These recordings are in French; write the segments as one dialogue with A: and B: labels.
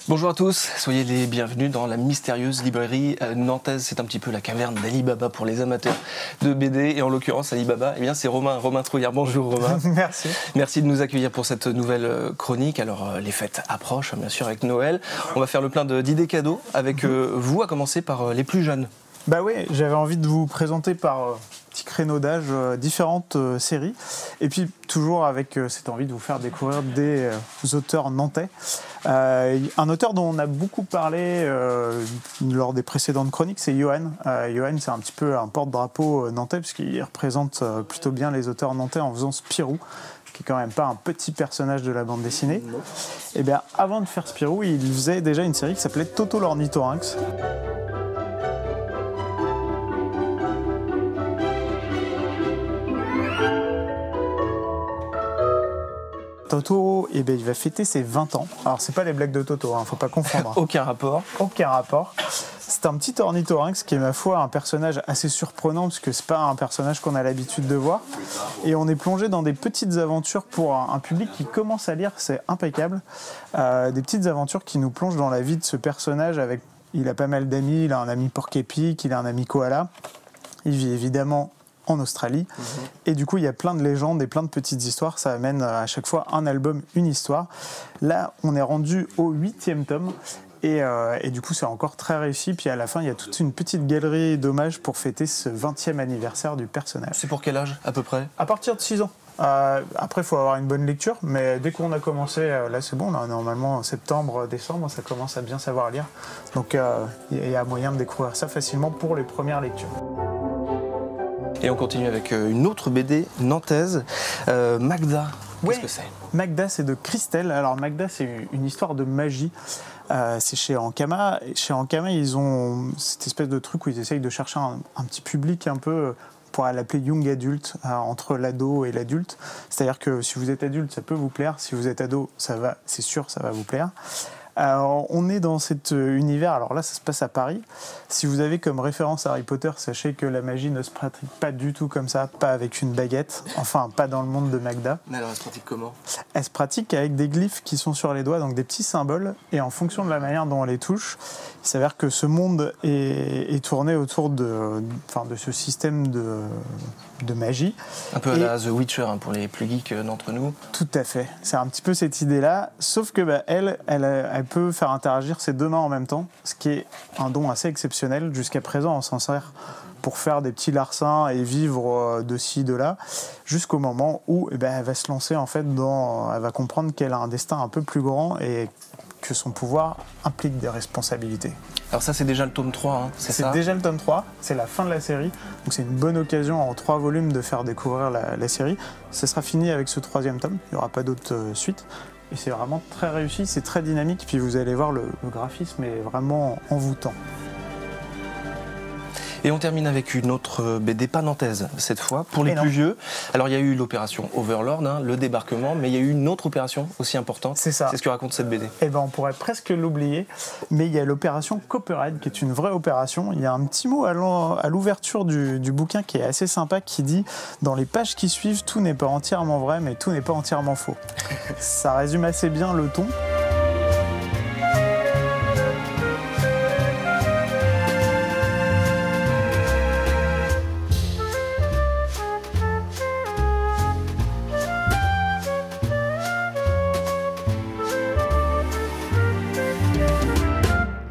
A: Bonjour à tous, soyez les bienvenus dans la mystérieuse librairie nantaise. C'est un petit peu la caverne d'Ali Baba pour les amateurs de BD. Et en l'occurrence, Ali Baba, eh bien, c'est Romain Trouillard. Bonjour Romain.
B: Merci.
A: Merci de nous accueillir pour cette nouvelle chronique. Alors, les fêtes approchent, bien sûr, avec Noël. On va faire le plein d'idées cadeaux avec vous, à commencer par les plus jeunes.
B: Bah oui, j'avais envie de vous présenter par petit créneau d'âge différentes séries. Et puis, toujours avec cette envie de vous faire découvrir des auteurs nantais. Un auteur dont on a beaucoup parlé lors des précédentes chroniques, c'est Yoann. Yoann, c'est un petit peu un porte-drapeau nantais, puisqu'il représente plutôt bien les auteurs nantais en faisant Spirou, qui est quand même pas un petit personnage de la bande dessinée. Et bien, avant de faire Spirou, il faisait déjà une série qui s'appelait Toto l'ornithorynx. Toto, eh bien, il va fêter ses 20 ans. Alors, c'est pas les blagues de Toto, faut pas confondre.
A: Aucun rapport.
B: Aucun rapport. C'est un petit ornithorynx qui est, ma foi, un personnage assez surprenant, parce que c'est pas un personnage qu'on a l'habitude de voir. Et on est plongé dans des petites aventures pour un public qui commence à lire, c'est impeccable. Des petites aventures qui nous plongent dans la vie de ce personnage. Il a pas mal d'amis, il a un ami porc-épic, il a un ami koala. Il vit évidemment en Australie. Et du coup, il y a plein de légendes et plein de petites histoires. Ça amène à chaque fois un album, une histoire. Là, on est rendu au 8e tome. Et du coup, c'est encore très réussi. Puis à la fin, il y a toute une petite galerie d'hommages pour fêter ce 20e anniversaire du personnage.
A: C'est pour quel âge, à peu près?
B: À partir de 6 ans. Après, il faut avoir une bonne lecture. Mais dès qu'on a commencé, là, c'est bon. Là, normalement, en septembre, décembre, ça commence à bien savoir lire. Donc, il y a moyen de découvrir ça facilement pour les premières lectures.
A: Et on continue avec une autre BD nantaise, Magda. Qu'est-ce que c'est?
B: Magda, c'est de Christelle. Alors Magda, c'est une histoire de magie. C'est chez Ankama. Chez Ankama, ils ont cette espèce de truc où ils essayent de chercher un petit public un peu, on pourrait l'appeler young adulte, entre l'ado et l'adulte. C'est-à-dire que si vous êtes adulte, ça peut vous plaire. Si vous êtes ado, c'est sûr, ça va vous plaire. On est dans cet univers, alors là ça se passe à Paris. Si vous avez comme référence Harry Potter, sachez que la magie ne se pratique pas du tout comme ça, pas avec une baguette, enfin pas dans le monde de Magda.
A: Mais alors elle se pratique comment?
B: Elle se pratique avec des glyphes qui sont sur les doigts, donc des petits symboles, et en fonction de la manière dont on les touche, il s'avère que ce monde est tourné autour de ce système de magie.
A: Un peu à la The Witcher, pour les plus geeks d'entre nous.
B: Tout à fait, c'est un petit peu cette idée-là, sauf que elle peut faire interagir ses deux mains en même temps, ce qui est un don assez exceptionnel. Jusqu'à présent, on s'en sert pour faire des petits larcins et vivre de ci, de là, jusqu'au moment où elle va se lancer en fait elle va comprendre qu'elle a un destin un peu plus grand et que son pouvoir implique des responsabilités.
A: Alors ça, c'est déjà le tome 3, c'est ça?
B: C'est déjà le tome 3, c'est la fin de la série, donc c'est une bonne occasion en 3 volumes de faire découvrir la série. Ça sera fini avec ce 3e tome, il n'y aura pas d'autres suites. Et c'est vraiment très réussi, c'est très dynamique, puis vous allez voir, le graphisme est vraiment envoûtant.
A: Et on termine avec une autre BD pas nantaise, cette fois, pour les plus vieux. Alors il y a eu l'opération Overlord, le débarquement, mais il y a eu une autre opération aussi importante. C'est ça. C'est ce que raconte cette BD.
B: Eh ben, on pourrait presque l'oublier, mais il y a l'opération Copperhead, qui est une vraie opération. Il y a un petit mot à l'ouverture du bouquin qui est assez sympa, qui dit « Dans les pages qui suivent, tout n'est pas entièrement vrai, mais tout n'est pas entièrement faux ». Ça résume assez bien le ton.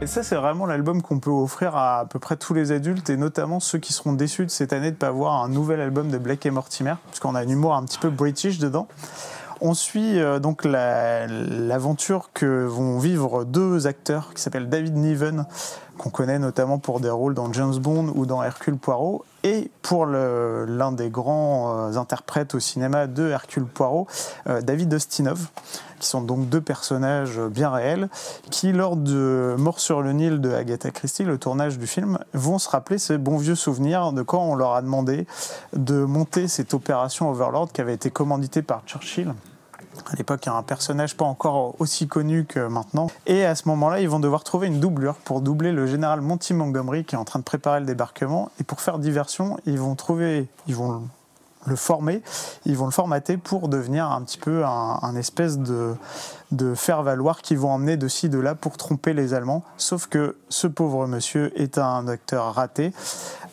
B: Et ça, c'est vraiment l'album qu'on peut offrir à peu près tous les adultes, et notamment ceux qui seront déçus de cette année de ne pas voir un nouvel album de Blake et Mortimer, puisqu'on a un humour un petit peu british dedans. On suit donc l'aventure que vont vivre deux acteurs qui s'appellent David Niven, qu'on connaît notamment pour des rôles dans James Bond ou dans Hercule Poirot, et pour l'un des grands interprètes au cinéma de Hercule Poirot, David Ustinov, qui sont donc deux personnages bien réels, qui lors de Mort sur le Nil de Agatha Christie, le tournage du film, vont se rappeler ces bons vieux souvenirs de quand on leur a demandé de monter cette opération Overlord qui avait été commanditée par Churchill. À l'époque, un personnage pas encore aussi connu que maintenant. Et à ce moment-là, ils vont devoir trouver une doublure pour doubler le général Monty Montgomery qui est en train de préparer le débarquement. Et pour faire diversion, ils vont le formater pour devenir un petit peu un espèce de de faire valoir qui vont emmener de ci, de là pour tromper les Allemands. Sauf que ce pauvre monsieur est un acteur raté.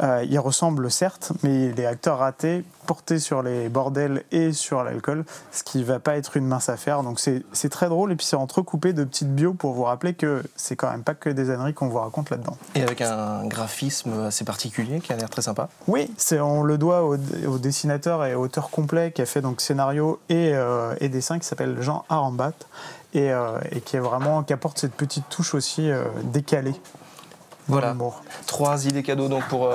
B: Il ressemble certes, mais il est acteur raté, porté sur les bordels et sur l'alcool, ce qui ne va pas être une mince affaire. Donc c'est très drôle, et puis c'est entrecoupé de petites bios pour vous rappeler que c'est quand même pas que des âneries qu'on vous raconte là-dedans.
A: Et avec un graphisme assez particulier qui a l'air très sympa.
B: Oui, on le doit au dessinateur et auteur complet qui a fait donc scénario et dessin, qui s'appelle Jean Arambat, et qui apporte cette petite touche aussi décalée.
A: Voilà, 3 idées cadeaux donc pour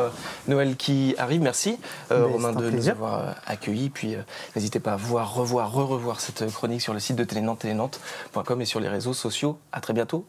A: Noël qui arrive. Merci Romain de nous avoir accueillis. Puis n'hésitez pas à revoir cette chronique sur le site de Télénantes, télénantes.com et sur les réseaux sociaux. À très bientôt.